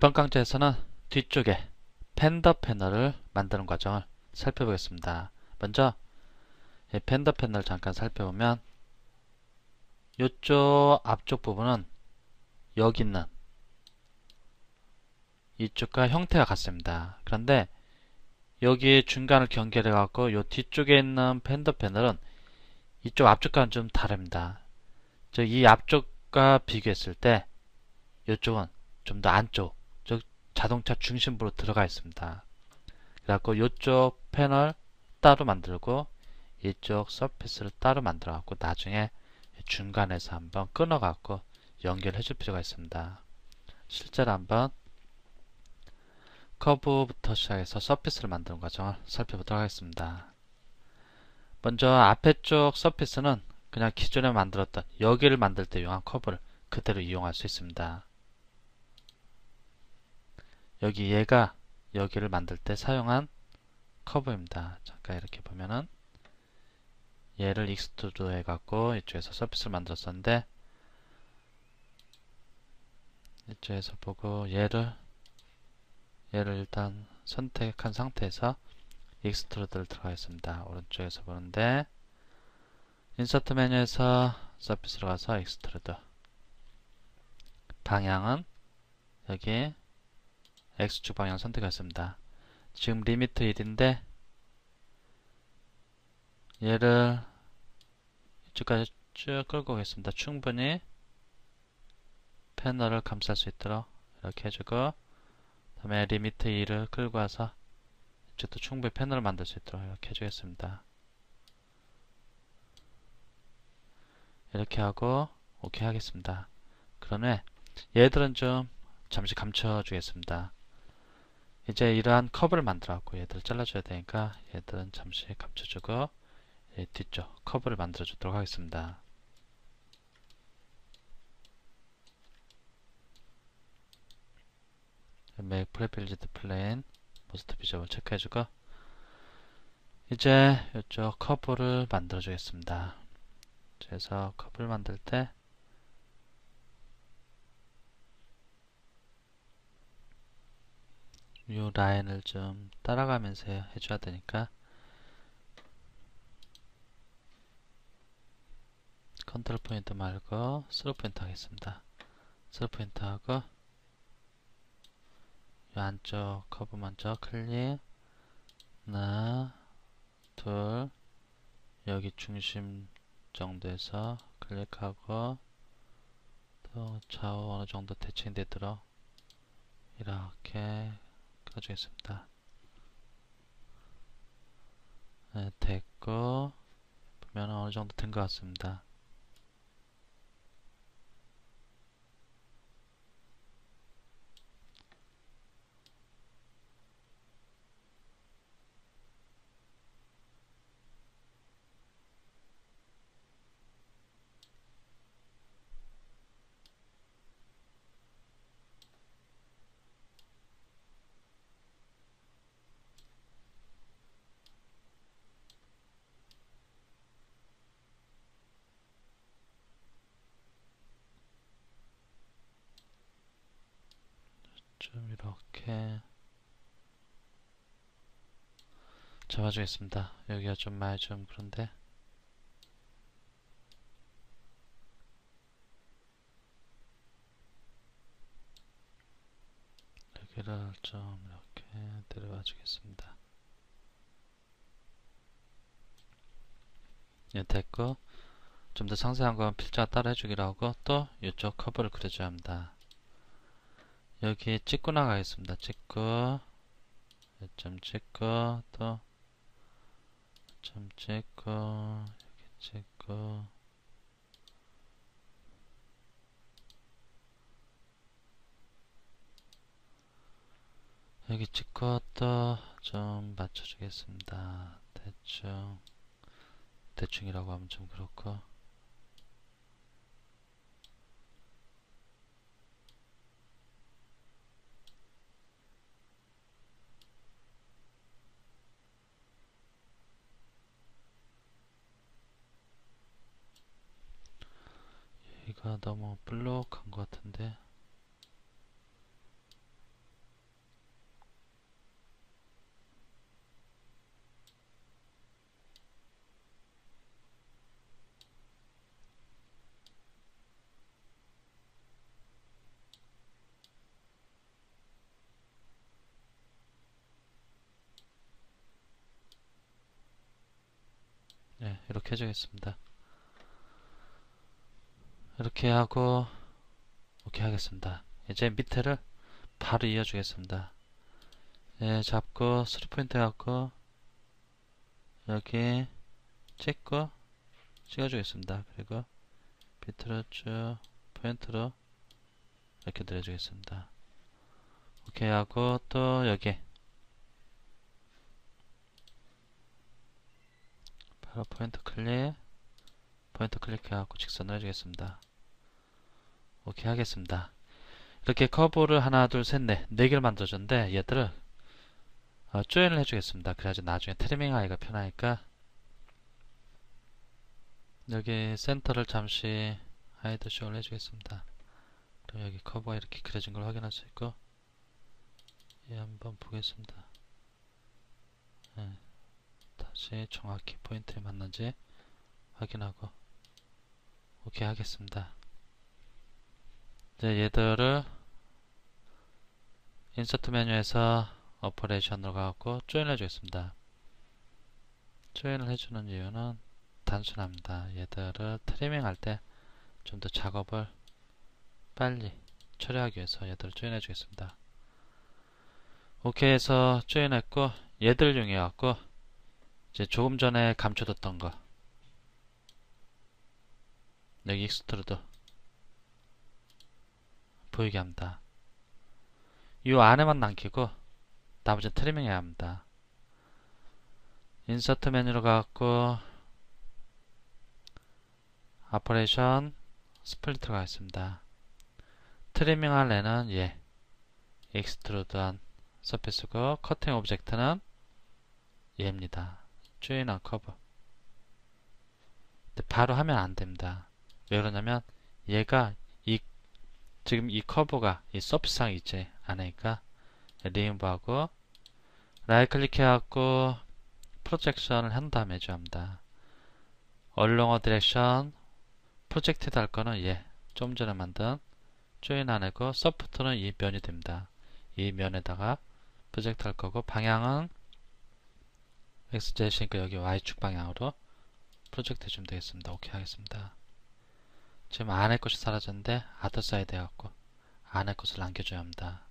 이번 강좌에서는 뒤쪽에 펜더 패널을 만드는 과정을 살펴보겠습니다. 먼저 이 펜더 패널 잠깐 살펴보면 이쪽 앞쪽 부분은 여기 있는 이쪽과 형태가 같습니다. 그런데 여기 중간을 경계해 갖고 이 뒤쪽에 있는 펜더 패널은 이쪽 앞쪽과는 좀 다릅니다. 즉 이 앞쪽과 비교했을 때 이쪽은 좀 더 안쪽, 즉 자동차 중심부로 들어가 있습니다. 그래갖고 이쪽 패널 따로 만들고 이쪽 서피스를 따로 만들어 갖고 나중에 중간에서 한번 끊어 갖고 연결해 줄 필요가 있습니다. 실제로 한번 커브부터 시작해서 서피스를 만드는 과정을 살펴보도록 하겠습니다. 먼저 앞에 쪽 서피스는 그냥 기존에 만들었던 여기를 만들 때 이용한 커브를 그대로 이용할 수 있습니다. 여기 얘가 여기를 만들 때 사용한 커브입니다. 잠깐 이렇게 보면은 얘를 익스트루드 해갖고 이쪽에서 서피스를 만들었었는데 이쪽에서 보고 얘를 일단 선택한 상태에서 익스트루드를 들어가겠습니다. 오른쪽에서 보는데 인서트 메뉴에서 서피스로 가서 익스트루드, 방향은 여기 X축 방향 선택했습니다. 지금 리미트 1인데 얘를 이쪽까지 쭉 끌고 오겠습니다. 충분히 패널을 감쌀 수 있도록 이렇게 해주고, 그 다음에 리미트 2를 끌고 와서 이쪽도 충분히 패널을 만들 수 있도록 이렇게 해주겠습니다. 이렇게 하고 오케이 하겠습니다. 그런 후에 얘들은 좀 잠시 감춰 주겠습니다. 이제 이러한 커브를 만들어 갖고 얘들을 잘라줘야 되니까 얘들은 잠시 감춰주고 뒤쪽 커브를 만들어 주도록 하겠습니다. Make Prebuild Plane Most Visible 체크해주고 이제 이쪽 커브를 만들어 주겠습니다. 그래서 커브를 만들 때 이 라인을 좀 따라가면서 해줘야 되니까 컨트롤 포인트 말고 스로 포인트 하겠습니다. 스로 포인트 하고 이 안쪽 커브 먼저 클릭, 하나, 둘, 여기 중심 정도에서 클릭하고 또 좌우 어느 정도 대칭되도록 이렇게 끊어주겠습니다. 네, 됐고 보면 어느 정도 된 것 같습니다. 좀 이렇게 잡아주겠습니다. 여기가 좀 많이 좀 그런데 여기를 좀 이렇게 데려와 주겠습니다. 예, 됐고 좀 더 상세한 건 필자가 따라 해주기로 하고 또 이쪽 커브를 그려줘야 합니다. 여기 찍고 나가겠습니다. 찍고 점 찍고 또 점 찍고 여기 찍고 여기 찍고 또 좀 맞춰주겠습니다. 대충이라고 하면 좀 그렇고 여기가 너무 볼록한 것 같은데 이렇게 해주겠습니다. 이렇게 하고 오케이 하겠습니다. 이제 밑에를 바로 이어주겠습니다. 예, 잡고 3포인트 갖고 여기 찍고 찍어주겠습니다. 그리고 밑으로 쭉 포인트로 이렇게 내려주겠습니다. 오케이 하고 또 여기 바로 포인트 클릭해갖고 직선을 해주겠습니다. 오케이 하겠습니다. 이렇게 커브를 하나 둘셋넷 4개를 만들어줬는데 얘들을 조인을 해주겠습니다. 그래야지 나중에 트리밍 하기가 편하니까 여기 센터를 잠시 하이드 쇼를 해주겠습니다. 그럼 여기 커브가 이렇게 그려진 걸 확인할 수 있고 얘 한번 보겠습니다. 네, 다시 정확히 포인트에 맞는지 확인하고 오케이 하겠습니다. 이제 얘들을 인서트 메뉴에서 오퍼레이션으로 가고 조인을 해주겠습니다. 조인을 해주는 이유는 단순합니다. 얘들을 트리밍 할 때 좀 더 작업을 빨리 처리하기 위해서 얘들을 조인해 주겠습니다. 오케이 해서 조인했고 얘들 이용해 갖고 이제 조금 전에 감춰뒀던 거 여기 익스트루드 보이게 합니다. 이 안에만 남기고 나머지는 트리밍 해야 합니다. 인서트 메뉴로 가갖고 오퍼레이션 스플리트로 가겠습니다. 트리밍 할 애는 얘 익스트루드한 서페스고 커팅 오브젝트는 얘입니다. 조인한 커브. 근데 바로 하면 안 됩니다. 왜 그러냐면 얘가 지금 이 커브가 이 서피스상에 있지 않으니까 리무브하고 라이트 클릭해갖고 프로젝션을 한 다음에 해줘야 합니다. 얼롱어 디렉션 프로젝티드 할 거는 얘 좀 전에 만든 조인 안에고 서프트는 이 면이 됩니다. 이 면에다가 프로젝트 할 거고 방향은 XJ시니까 여기 Y축 방향으로 프로젝트 해주면 되겠습니다. 오케이 하겠습니다. 지금 안에 것이 사라졌는데 아더 사이드 해갖고 안에 것을 남겨줘야 합니다.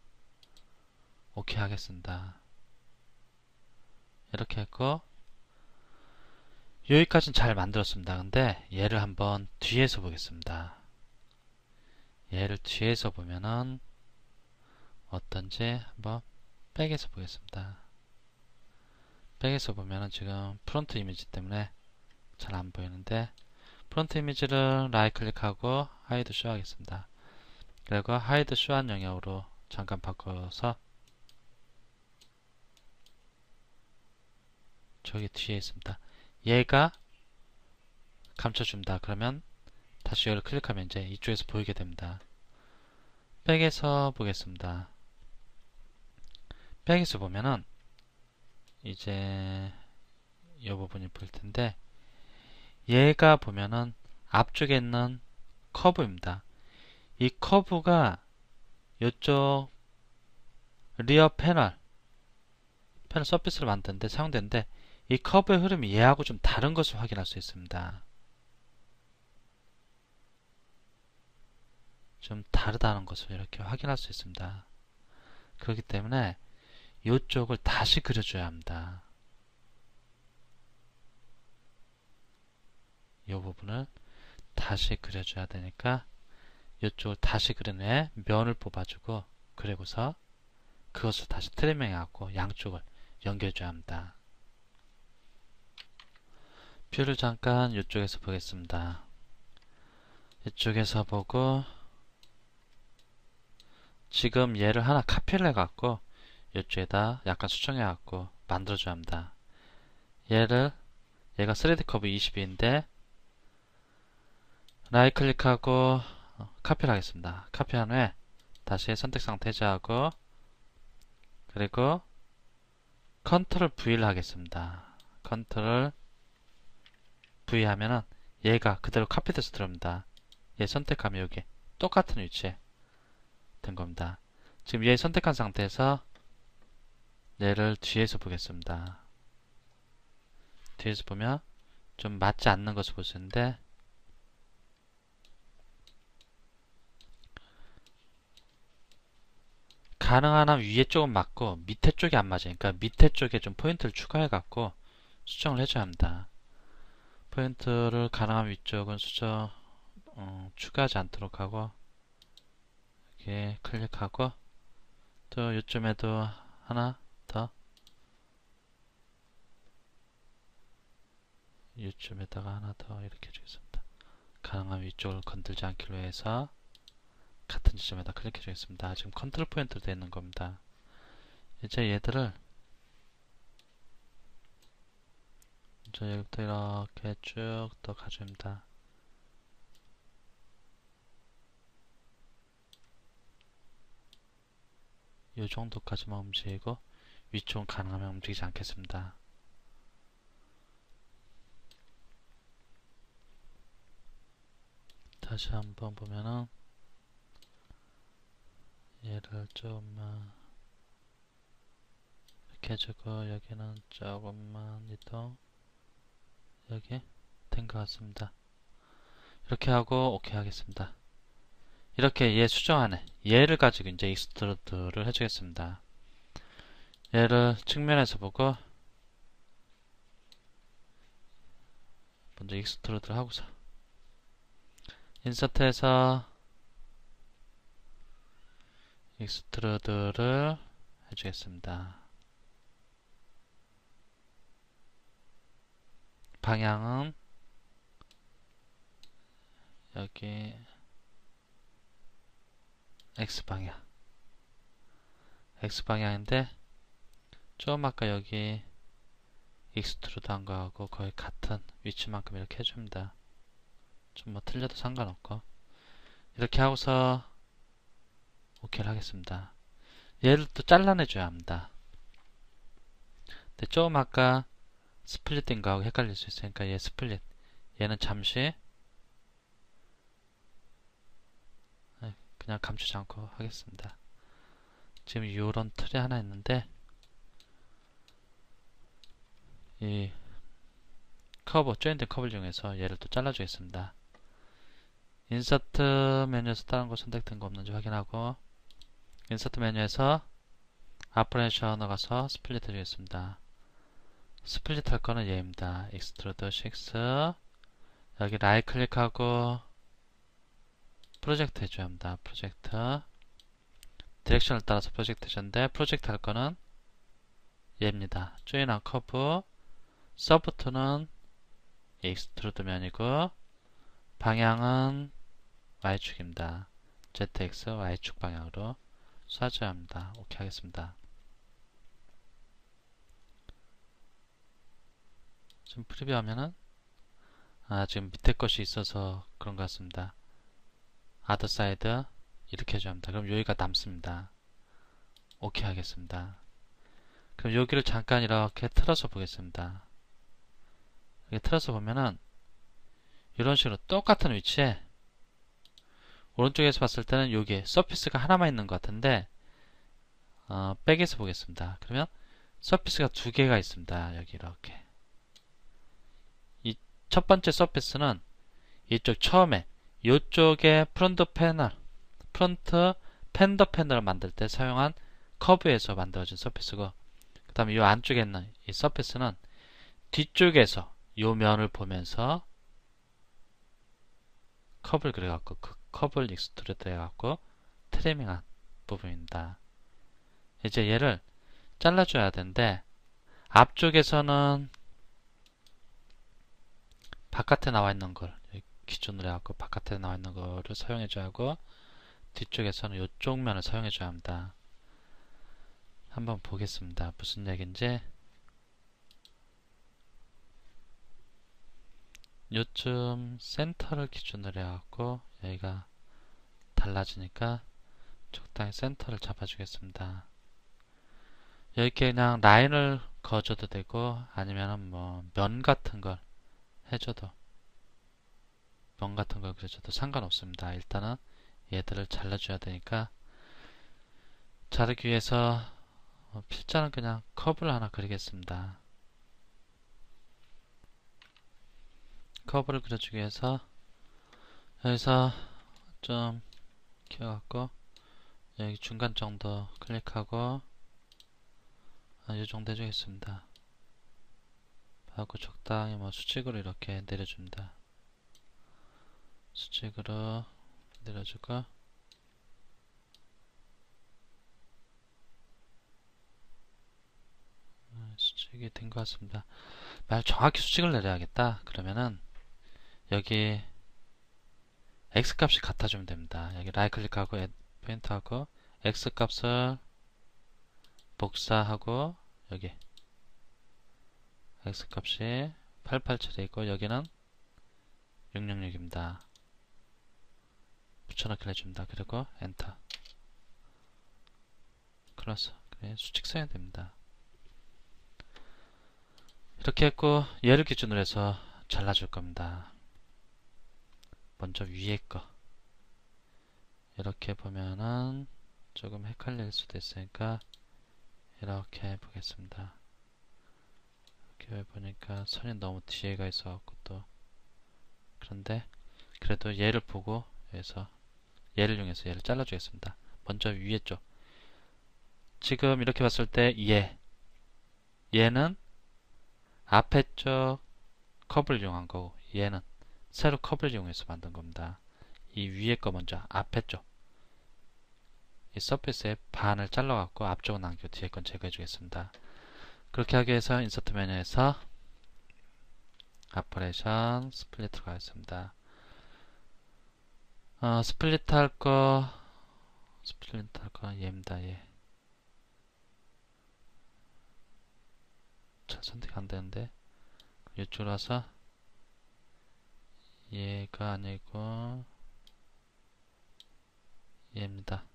오케이 하겠습니다. 이렇게 했고 여기까지는 잘 만들었습니다. 근데 얘를 한번 뒤에서 보겠습니다. 얘를 뒤에서 보면은 어떤지 한번 백에서 보겠습니다. 백에서 보면은 지금 프론트 이미지 때문에 잘 안 보이는데 프론트 이미지를 라이트 클릭하고 하이드 쇼 하겠습니다. 그리고 하이드 쇼한 영역으로 잠깐 바꿔서 저기 뒤에 있습니다. 얘가 감춰줍니다. 그러면 다시 여기를 클릭하면 이제 이쪽에서 보이게 됩니다. 백에서 보겠습니다. 백에서 보면은 이제 이 부분이 보일 텐데 얘가 보면은 앞쪽에 있는 커브입니다. 이 커브가 이쪽 리어 패널 서피스를 만드는데 사용되는데 이 커브의 흐름이 얘하고 좀 다른 것을 확인할 수 있습니다. 좀 다르다는 것을 이렇게 확인할 수 있습니다. 그렇기 때문에 이쪽을 다시 그려줘야 합니다. 이 부분을 다시 그려줘야 되니까 이쪽을 다시 그린 후에 면을 뽑아주고 그리고서 그것을 다시 트리밍해갖고 양쪽을 연결해줘야 합니다. 뷰를 잠깐 이쪽에서 보겠습니다. 이쪽에서 보고 지금 얘를 하나 카피를 해갖고 이쪽에다 약간 수정해갖고 만들어줘야 합니다. 얘가 3D 커브 20인데 라이트 클릭하고 카피를 하겠습니다. 카피한 후에 다시 선택 상태 해제하고 그리고 컨트롤 V를 하겠습니다. 컨트롤 V 하면은 얘가 그대로 카피돼서 들어옵니다. 얘 선택하면 여기 똑같은 위치에 된 겁니다. 지금 얘 선택한 상태에서 얘를 뒤에서 보겠습니다. 뒤에서 보면 좀 맞지 않는 것을 볼 수 있는데, 가능한 한 위에 쪽은 맞고 밑에 쪽이 안 맞으니까 밑에 쪽에 좀 포인트를 추가해 갖고 수정을 해줘야 합니다. 포인트를 가능한 위쪽은 수정 추가하지 않도록 하고, 이렇게 클릭하고, 또 요점에도 하나 더, 요점에다가 하나 더 이렇게 해주겠습니다. 가능한 위쪽을 건들지 않기로 해서 같은 지점에다 클릭해 주겠습니다. 지금 컨트롤 포인트로 되어 있는 겁니다. 이제 얘들을 이제 여기부터 이렇게 쭉 더 가줍니다. 이 정도까지만 움직이고 위쪽은 가능하면 움직이지 않겠습니다. 다시 한번 보면은 얘를 조금만 이렇게 해주고, 여기는 조금만 이동, 여기 된 것 같습니다. 이렇게 하고 오케이 하겠습니다. 이렇게 얘 수정안에 얘를 가지고 이제 익스트루드를 해주겠습니다. 얘를 측면에서 보고 먼저 익스트루드를 하고서 인서트에서 익스트루드를 해주겠습니다. 방향은 여기 X방향, X방향인데 좀 아까 여기 익스트루드 한 거하고 거의 같은 위치만큼 이렇게 해줍니다. 좀 뭐 틀려도 상관없고, 이렇게 하고서 오케이를 하겠습니다. 얘를 또 잘라내줘야 합니다. 근데 좀 아까 스플릿인 거하고 헷갈릴 수 있으니까 얘 스플릿, 얘는 잠시 그냥 감추지 않고 하겠습니다. 지금 이런 틀이 하나 있는데 이 커브, 조인트 커브를 이용해서 얘를 또 잘라주겠습니다. 인서트 메뉴에서 다른 거 선택된 거 없는지 확인하고, 인서트 메뉴에서 아프레이션으로 가서 스플릿 해주겠습니다. 스플릿 할 거는 얘입니다. 익스트루드 6, 여기 라이트 클릭하고 프로젝트 해줘야 합니다. 프로젝트, 디렉션을 따라서 프로젝트 해줬는데, 프로젝트 할 거는 얘입니다. 조인한 커브, 서브트는 익스트루드 면이고 방향은 Y축입니다. ZX Y축 방향으로 쏴줘야 합니다. 오케이 하겠습니다. 지금 프리뷰 하면은 지금 밑에 것이 있어서 그런 것 같습니다. 아더 사이드 이렇게 해줘야 합니다. 그럼 여기가 남습니다. 오케이 하겠습니다. 그럼 여기를 잠깐 이렇게 틀어서 보겠습니다. 이렇게 틀어서 보면은 이런 식으로 똑같은 위치에 오른쪽에서 봤을 때는 여기에 서피스가 하나만 있는 것 같은데 백에서 보겠습니다. 그러면 서피스가 두 개가 있습니다. 여기 이렇게 이 첫 번째 서피스는 이쪽 처음에 이쪽에 프론트 펜더 패널을 만들 때 사용한 커브에서 만들어진 서피스고, 그 다음에 이 안쪽에 있는 이 서피스는 뒤쪽에서 이 면을 보면서 컵을 그려갖고 그 컵을 익스트루드 해갖고 트리밍한 부분입니다. 이제 얘를 잘라줘야 되는데, 앞쪽에서는 바깥에 나와 있는 걸 기준으로 해갖고 바깥에 나와 있는 거를 사용해줘야 하고, 뒤쪽에서는 이쪽 면을 사용해줘야 합니다. 한번 보겠습니다. 무슨 얘기인지. 요쯤 센터를 기준으로 해갖고 여기가 달라지니까 적당히 센터를 잡아주겠습니다. 여기에 그냥 라인을 그어줘도 되고, 아니면은 뭐 면 같은 걸 해줘도, 면 같은 걸 그려줘도 상관없습니다. 일단은 얘들을 잘라줘야 되니까, 자르기 위해서 필자는 그냥 커브를 하나 그리겠습니다. 커브를 그려주기 위해서 여기서 좀 키워갖고 여기 중간 정도 클릭하고 이 정도 해주겠습니다. 하고 적당히 뭐 수직으로 이렇게 내려줍니다. 수직으로 내려주고 수직이 된 것 같습니다. 만약 정확히 수직을 내려야겠다 그러면은 여기 X값이 같아주면 됩니다. 여기 라이트 클릭하고 페인트하고 X값을 복사하고 여기 X값이 887에 있고 여기는 666입니다. 붙여넣기를 해줍니다. 그리고 엔터. 클러스. 그래, 수직 써야 됩니다. 이렇게 했고 얘를 기준으로 해서 잘라줄 겁니다. 먼저 위에 거 이렇게 보면은 조금 헷갈릴 수도 있으니까 이렇게 보겠습니다. 이렇게 보니까 선이 너무 뒤에 가 있어갖고 또 그런데 그래도 얘를 보고 여기서 얘를 이용해서 얘를 잘라주겠습니다. 먼저 위에 쪽 지금 이렇게 봤을 때 얘는 앞에 쪽 컵을 이용한 거고 얘는 세로 컵을 이용해서 만든 겁니다. 이 위에 거 먼저 앞에 쪽 이 서페이스의 반을 잘라갖고 앞쪽은 남기고 뒤에 건 제거해 주겠습니다. 그렇게 하기 위해서 인서트 메뉴에서 아퍼레이션 스플릿으로 가겠습니다. 스플릿 할 거 얘입니다. 얘. 잘 선택 안 되는데 이쪽으로 와서 얘가 아니고 얘입니다.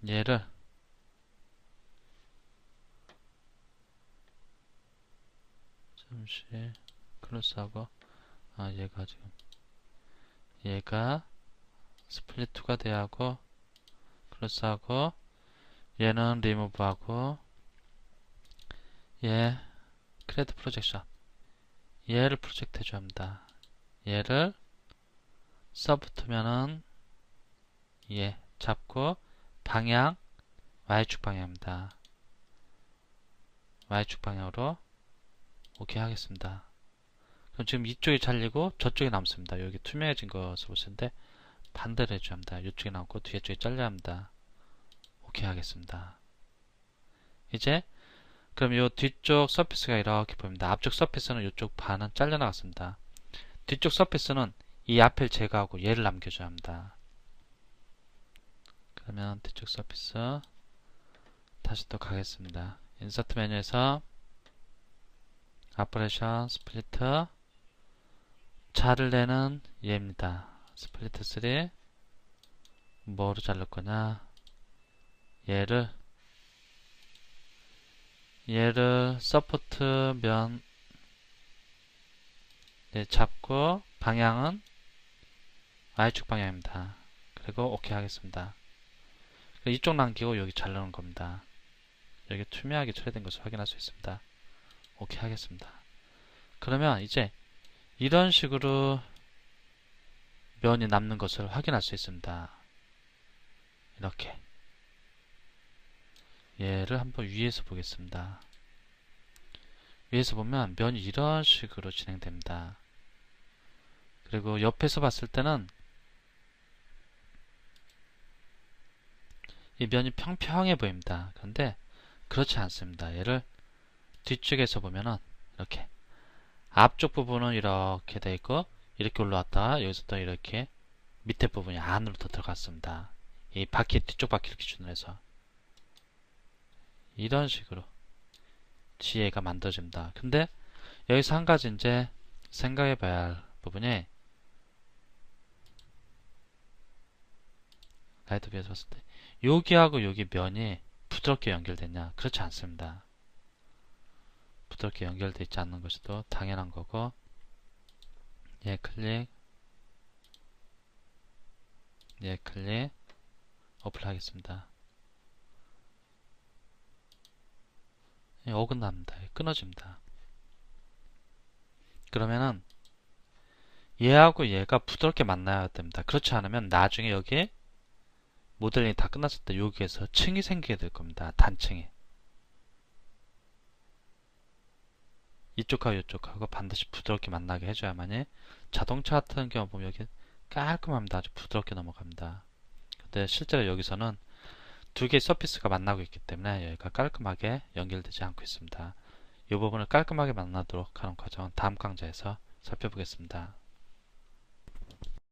얘를 잠시 클로스하고 얘가 스플릿 2가 돼야 하고 클로스하고 얘는 리무브하고 얘 크레드 프로젝션 얘를 프로젝트 해줘야 합니다. 얘를 서부트면은 얘 잡고 방향 Y축 방향입니다. Y축 방향으로 오케이 하겠습니다. 그럼 지금 이쪽이 잘리고 저쪽이 남습니다. 여기 투명해진 것을 보시는데 반대로 해줘야 합니다. 이쪽이 남고 뒤에 쪽이 잘려야 합니다. 오케이 하겠습니다. 이제 그럼 이 뒤쪽 서피스가 이렇게 보입니다. 앞쪽 서피스는 이쪽 반은 잘려나갔습니다. 뒤쪽 서피스는 이 앞을 제거하고 얘를 남겨줘야 합니다. 그러면 뒤쪽 서피스 다시 또 가겠습니다. 인서트 메뉴에서 아퍼레이션 스플리트 자를 내는 얘입니다. 스플리트 3 뭐로 자를 거냐 얘를 서포트 면 잡고 방향은 Y축 방향입니다. 그리고 오케이 하겠습니다. 이쪽 남기고 여기 자르는 겁니다. 여기 투명하게 처리된 것을 확인할 수 있습니다. 오케이 하겠습니다. 그러면 이제 이런 식으로 면이 남는 것을 확인할 수 있습니다. 이렇게 얘를 한번 위에서 보겠습니다. 위에서 보면 면이 이런 식으로 진행됩니다. 그리고 옆에서 봤을 때는 이 면이 평평해 보입니다. 그런데 그렇지 않습니다. 얘를 뒤쪽에서 보면은 이렇게 앞쪽 부분은 이렇게 돼 있고 이렇게 올라왔다가 여기서 또 이렇게 밑에 부분이 안으로 더 들어갔습니다. 이 바퀴 뒤쪽 바퀴를 기준으로 해서 이런 식으로 지혜가 만들어집니다. 근데 여기서 한 가지 이제 생각해 봐야 할 부분이 라이트 비에서 봤을 때 여기하고 여기 면이 부드럽게 연결됐냐? 그렇지 않습니다. 부드럽게 연결되어 있지 않는 것이 또 당연한 거고 얘 클릭 어플 하겠습니다. 어긋납니다. 끊어집니다. 그러면은 얘하고 얘가 부드럽게 만나야 됩니다. 그렇지 않으면 나중에 여기에 모델링이 다 끝났을 때 여기에서 층이 생기게 될 겁니다. 단층이. 이쪽하고 이쪽하고 반드시 부드럽게 만나게 해줘야만이 자동차 같은 경우 보면 여기 깔끔합니다. 아주 부드럽게 넘어갑니다. 근데 실제로 여기서는 두 개의 서피스가 만나고 있기 때문에 여기가 깔끔하게 연결되지 않고 있습니다. 이 부분을 깔끔하게 만나도록 하는 과정은 다음 강좌에서 살펴보겠습니다.